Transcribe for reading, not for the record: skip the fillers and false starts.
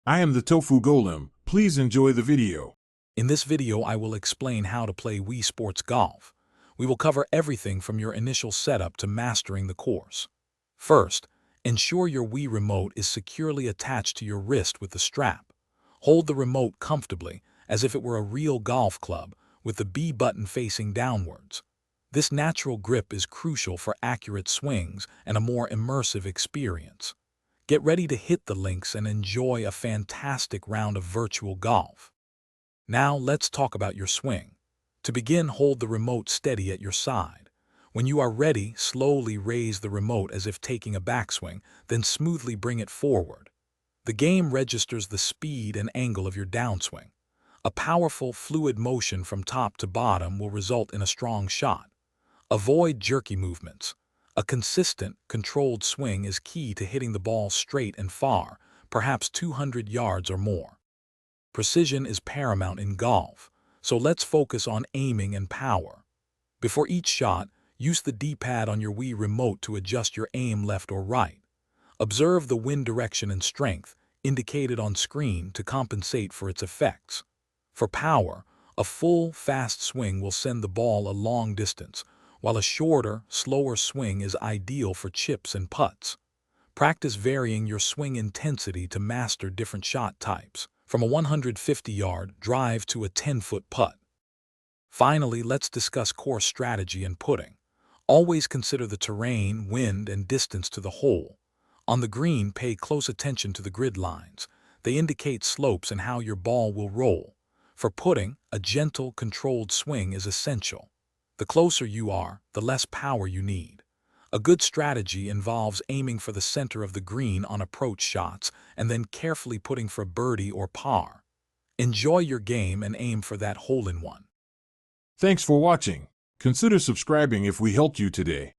I am the Tofu Golem. Please enjoy the video. In this video, I will explain how to play Wii Sports Golf. We will cover everything from your initial setup to mastering the course. First, ensure your Wii remote is securely attached to your wrist with the strap. Hold the remote comfortably, as if it were a real golf club, with the B button facing downwards. This natural grip is crucial for accurate swings and a more immersive experience. Get ready to hit the links and enjoy a fantastic round of virtual golf. Now let's talk about your swing. To begin, hold the remote steady at your side. When you are ready, slowly raise the remote as if taking a backswing, then smoothly bring it forward. The game registers the speed and angle of your downswing. A powerful, fluid motion from top to bottom will result in a strong shot. Avoid jerky movements. A consistent, controlled swing is key to hitting the ball straight and far, perhaps 200 yards or more. Precision is paramount in golf, so let's focus on aiming and power. Before each shot, use the D-pad on your Wii remote to adjust your aim left or right. Observe the wind direction and strength, indicated on screen, to compensate for its effects. For power, a full, fast swing will send the ball a long distance, while a shorter, slower swing is ideal for chips and putts. Practice varying your swing intensity to master different shot types, from a 150-yard drive to a 10-foot putt. Finally, let's discuss course strategy and putting. Always consider the terrain, wind, and distance to the hole. On the green, pay close attention to the grid lines. They indicate slopes and how your ball will roll. For putting, a gentle, controlled swing is essential. The closer you are, the less power you need. A good strategy involves aiming for the center of the green on approach shots and then carefully putting for birdie or par. Enjoy your game and aim for that hole-in-one. Thanks for watching. Consider subscribing if we helped you today.